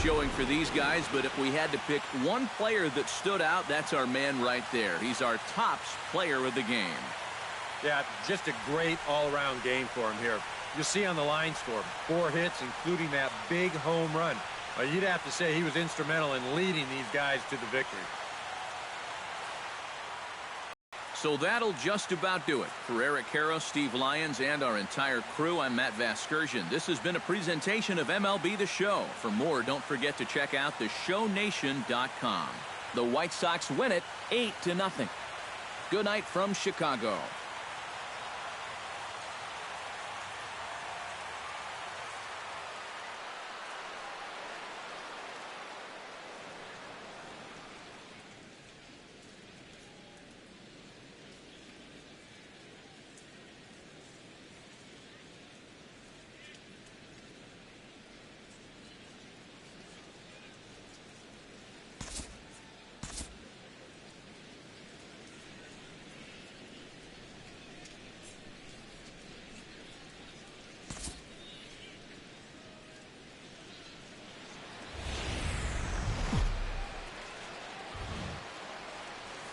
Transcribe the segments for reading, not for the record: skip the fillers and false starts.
showing for these guys, but if we had to pick one player that stood out, that's our man right there. He's our tops player of the game. Yeah, just a great all-around game for him here. You'll see on the line score, 4 hits, including that big home run. You'd have to say he was instrumental in leading these guys to the victory. So that'll just about do it. For Eric Harrow, Steve Lyons, and our entire crew, I'm Matt Vasgersian. This has been a presentation of MLB The Show. For more, don't forget to check out theshownation.com. The White Sox win it 8-0. Good night from Chicago.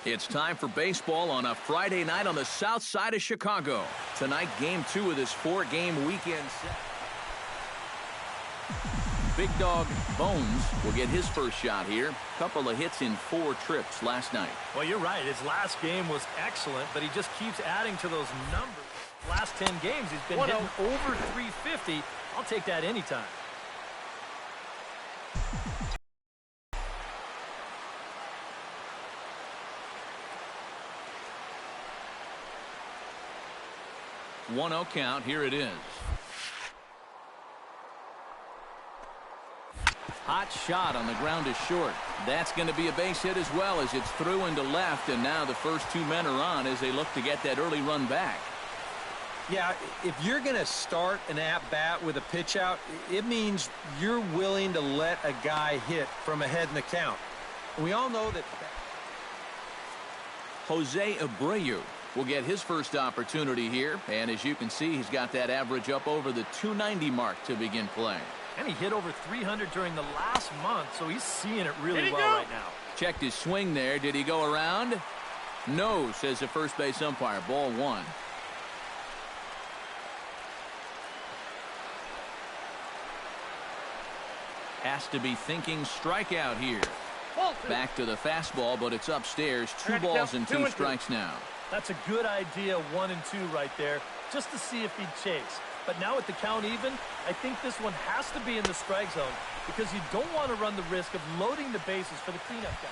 It's time for baseball on a Friday night on the south side of Chicago. Tonight, Game 2 of this 4-game weekend set. Big Dog Bones will get his first shot here. Couple of hits in 4 trips last night. Well, you're right. His last game was excellent, but he just keeps adding to those numbers. Last 10 games, he's been hitting over 350. I'll take that anytime. One-0 count. Here it is. Hot shot on the ground is short. That's going to be a base hit as well as it's through into left, and now the first 2 men are on as they look to get that early run back. Yeah, if you're going to start an at-bat with a pitch out, it means you're willing to let a guy hit from ahead in the count. We all know that. Jose Abreu will get his first opportunity here, and as you can see, he's got that average up over the 290 mark to begin play. And he hit over 300 during the last month, so he's seeing it really well right now. Checked his swing there. Did he go around? No, says the first base umpire. Ball 1. Has to be thinking strikeout here. Back to the fastball, but it's upstairs. 2 balls and 2 strikes now. That's a good idea, 1 and 2 right there, just to see if he'd chase. But now with the count even, I think this one has to be in the strike zone because you don't want to run the risk of loading the bases for the cleanup guy.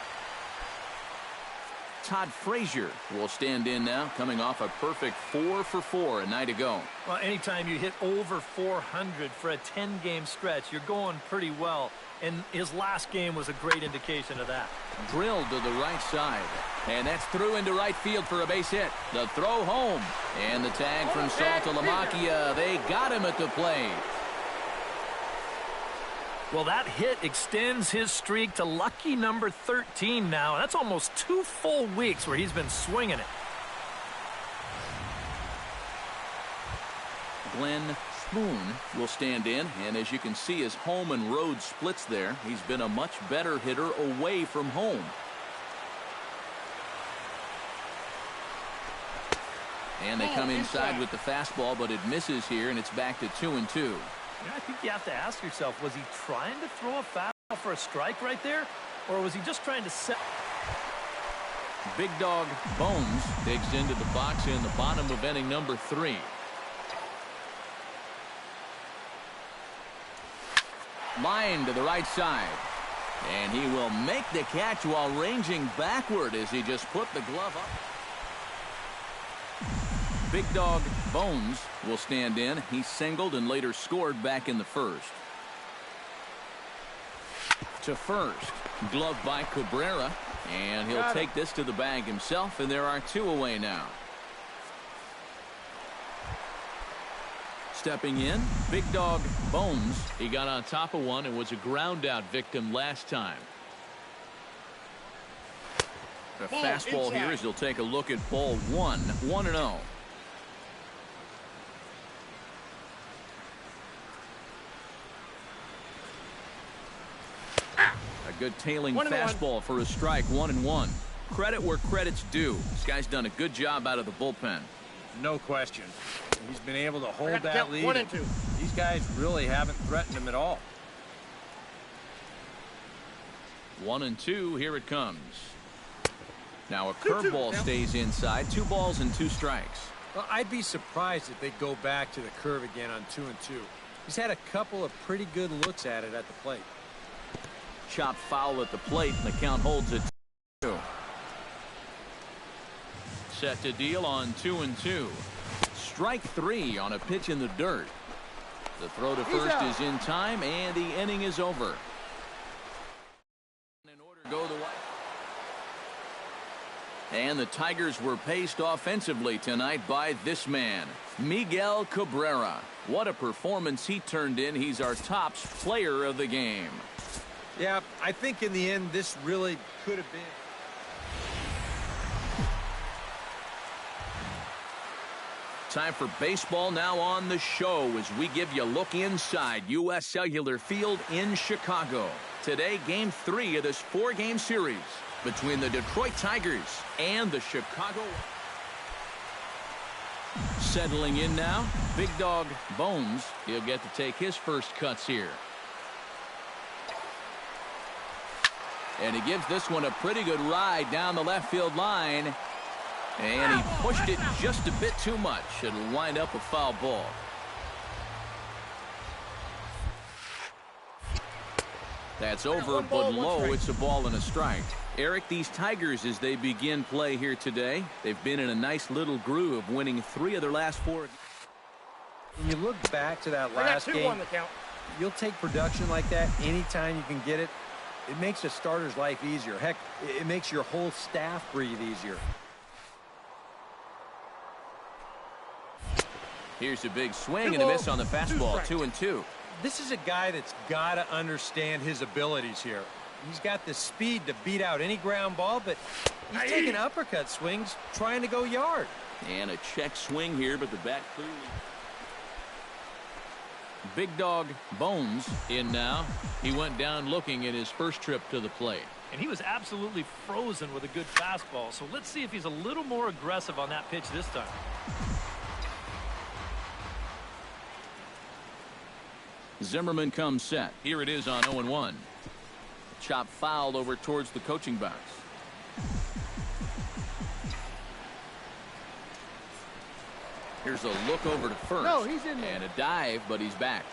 Todd Frazier will stand in now, coming off a perfect 4 for 4 a night ago. Well, anytime you hit over 400 for a 10-game stretch, you're going pretty well. And his last game was a great indication of that. Drilled to the right side. And that's through into right field for a base hit. The throw home. And the tag from Saltalamacchia. They got him at the plate. Well, that hit extends his streak to lucky number 13 now. That's almost 2 full weeks where he's been swinging it. Glenn Spoon will stand in, and as you can see, his home and road splits there. He's been a much better hitter away from home. And they come inside with the fastball, but it misses here, and it's back to 2 and 2. Yeah, I think you have to ask yourself, was he trying to throw a fastball for a strike right there, or was he just trying to set? Big Dog Bones digs into the box in the bottom of inning number 3. Line to the right side. And he will make the catch while ranging backward as he just put the glove up. Big Dog Bones will stand in. He singled and later scored back in the first. To first. Glove by Cabrera. And he'll take this to the bag himself, and there are 2 away now. Stepping in, Big Dog Bones. He got on top of one and was a ground out victim last time. A fastball here as he'll take a look at ball 1. 1-0. Good tailing 1-1. fastball for a strike, 1-1. Credit where credit's due. This guy's done a good job out of the bullpen. No question. He's been able to hold that count lead. 1-2. These guys really haven't threatened him at all. 1-2, here it comes. Now a 2-2, curveball yeah. stays inside. 2 balls and 2 strikes. Well, I'd be surprised if they go back to the curve again on 2-2. He's had a couple of pretty good looks at it at the plate. Chop foul at the plate, and the count holds it 2. Set to deal on 2-2. Strike 3 on a pitch in the dirt. The throw to first is in time, and the inning is over. In order to go the way. And the Tigers were paced offensively tonight by this man, Miguel Cabrera. What a performance he turned in. He's our top player of the game. Yeah, I think in the end, this really could have been. Time for baseball now on the show as we give you a look inside U.S. Cellular Field in Chicago. Today, Game 3 of this 4-game series between the Detroit Tigers and the Chicago. Settling in now, Big Dog Bones. He'll get to take his first cuts here. And he gives this one a pretty good ride down the left field line. And he pushed it just a bit too much. It'll wind up a foul ball. That's over, but low. It's a ball and a strike. Eric, these Tigers, as they begin play here today, they've been in a nice little groove, winning 3 of their last 4. When you look back to that last game, you'll take production like that anytime you can get it. It makes a starter's life easier. Heck, it makes your whole staff breathe easier. Here's a big swing and a miss on the fastball, 2-2. This is a guy that's got to understand his abilities here. He's got the speed to beat out any ground ball, but he's taking uppercut swings trying to go yard. And a check swing here, but the bat clearly. Big Dog Bones in now. He went down looking at his first trip to the plate. And he was absolutely frozen with a good fastball. So let's see if he's a little more aggressive on that pitch this time. Zimmerman comes set. Here it is on 0-1. Chop fouled over towards the coaching box. Here's a look over to first. No, he's in there. And a dive, but he's back.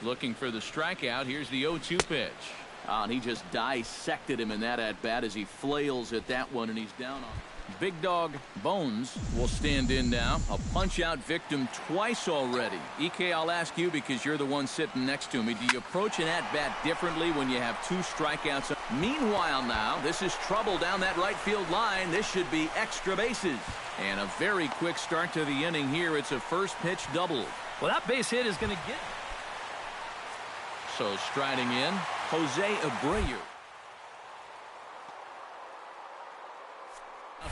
Looking for the strikeout. Here's the 0-2 pitch. And he just dissected him in that at-bat as he flails at that one, and he's down on. Big Dog Bones will stand in now. A punch-out victim twice already. EK, I'll ask you because you're the one sitting next to me. Do you approach an at-bat differently when you have 2 strikeouts? Meanwhile now, this is trouble down that right field line. This should be extra bases. And a very quick start to the inning here. It's a first pitch double. Well, that base hit is going to get. So striding in, Jose Abreu.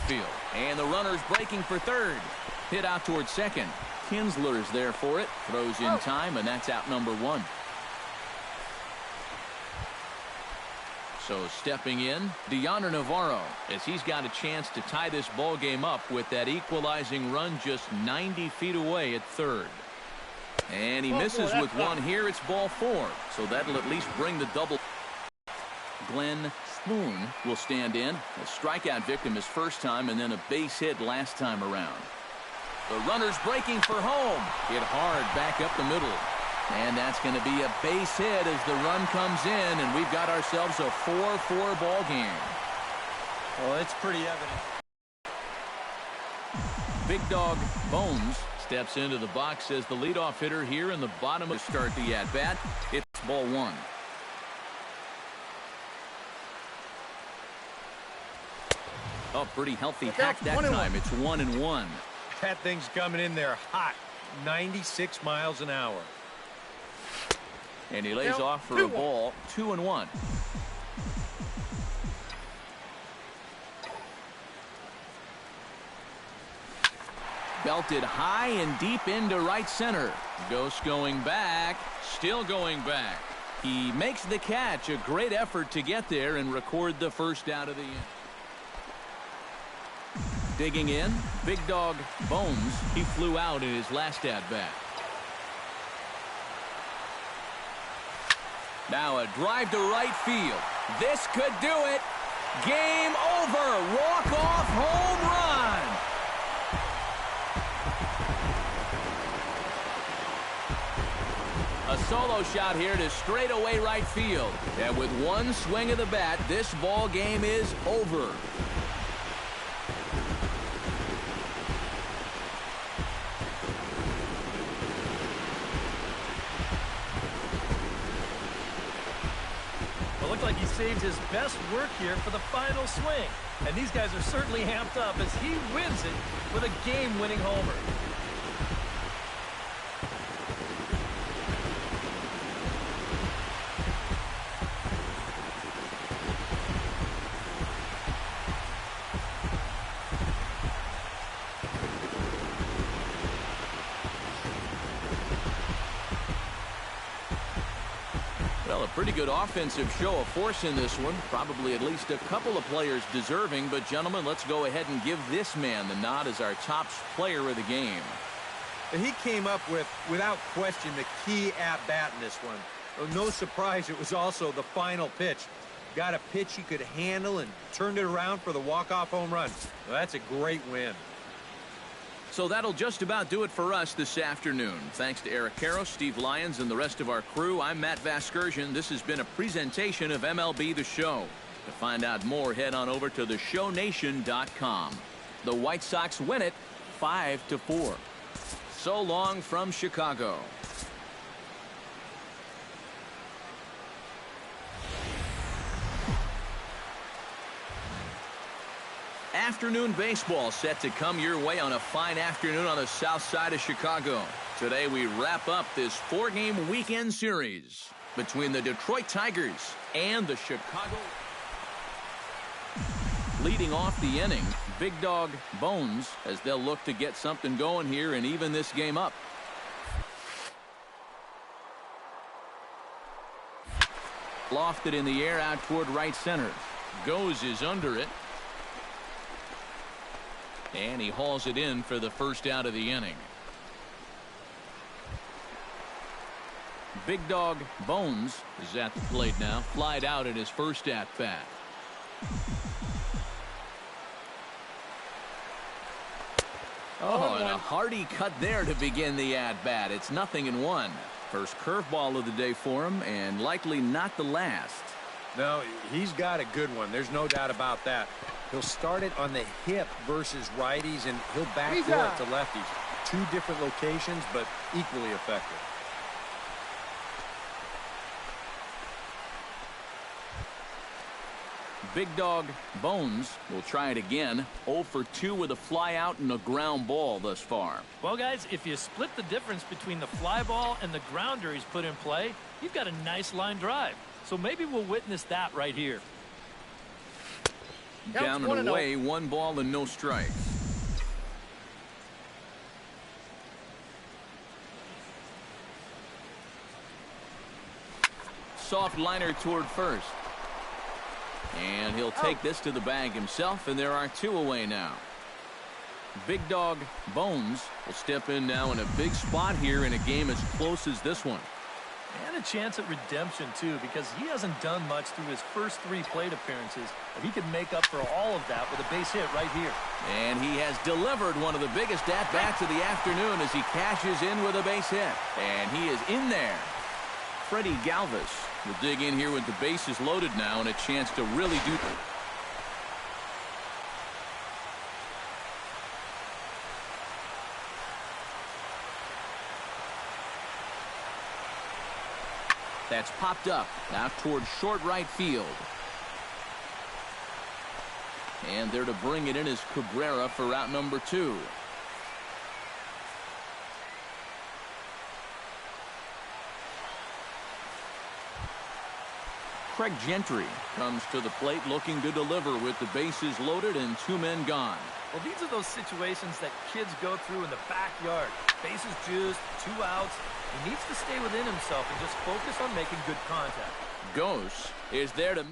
Field. And the runner's breaking for third. Hit out towards second. Kinsler's there for it. Throws in time, and that's out number 1. So stepping in, Deoner Navarro, as he's got a chance to tie this ball game up with that equalizing run just 90 feet away at third. And he misses with one here. It's ball 4. So that'll at least bring the double. Glenn Spoon will stand in. A strikeout victim his first time, and then a base hit last time around. The runner's breaking for home. Hit hard back up the middle. And that's going to be a base hit as the run comes in, and we've got ourselves a 4-4 ball game. Well, it's pretty evident. Big Dog Bones steps into the box as the leadoff hitter here in the bottom to start the at-bat. It's ball 1. Oh, pretty healthy hack that time. It's 1-1. That thing's coming in there hot. 96 miles an hour. And he lays off for a ball. 2-1. belted high and deep into right center. Ghost going back, still going back. He makes the catch. A great effort to get there and record the first out of the inning. Digging in, Big Dog Bones. He flew out in his last at-bat. Now a drive to right field. This could do it. Game over. Walk-off home run. A solo shot here to straightaway right field. And with one swing of the bat, this ball game is over. Looked like he saved his best work here for the final swing. And these guys are certainly amped up as he wins it with a game-winning homer. Well, a pretty good offensive show of force in this one. Probably at least a couple of players deserving. But, gentlemen, let's go ahead and give this man the nod as our top player of the game. He came up with, without question, the key at-bat in this one. No surprise, it was also the final pitch. Got a pitch he could handle and turned it around for the walk-off home run. Well, that's a great win. So that'll just about do it for us this afternoon. Thanks to Eric Karros, Steve Lyons, and the rest of our crew. I'm Matt Vasgersian. This has been a presentation of MLB The Show. To find out more, head on over to theshownation.com. The White Sox win it 5-4. So long from Chicago. Afternoon baseball set to come your way on a fine afternoon on the south side of Chicago. Today we wrap up this 4-game weekend series between the Detroit Tigers and the Chicago. Leading off the inning, Big Dog Bones, as they'll look to get something going here and even this game up. Lofted in the air out toward right center. Goes is under it. And he hauls it in for the first out of the inning. Big Dog Bones is at the plate now. Flied out at his first at-bat. Oh, and a hearty cut there to begin the at-bat. It's 0-1. First curveball of the day for him, and likely not the last. No, he's got a good one. There's no doubt about that. He'll start it on the hip versus righties, and he'll backdoor it to lefties. Two different locations, but equally effective. Big Dog Bones will try it again. 0 for 2 with a fly out and a ground ball thus far. Well, guys, if you split the difference between the fly ball and the grounder he's put in play, you've got a nice line drive. So maybe we'll witness that right here. Down and away, 1 ball and no strikes. Soft liner toward first. And he'll take this to the bag himself, and there are 2 away now. Big Dog Bones will step in now in a big spot here in a game as close as this one. And a chance at redemption, too, because he hasn't done much through his first 3 plate appearances. But he can make up for all of that with a base hit right here. And he has delivered one of the biggest at-bats of the afternoon as he cashes in with a base hit. And he is in there. Freddie Galvis will dig in here with the bases loaded now and a chance to really do that. That's popped up out toward short right field. And there to bring it in is Cabrera for out number 2. Craig Gentry comes to the plate looking to deliver with the bases loaded and 2 men gone. Well, these are those situations that kids go through in the backyard. Bases juiced, 2 outs. He needs to stay within himself and just focus on making good contact. Gose is there to...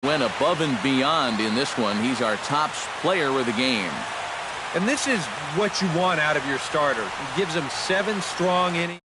went above and beyond in this one. He's our top player of the game. And this is what you want out of your starter. He gives them 7 strong innings.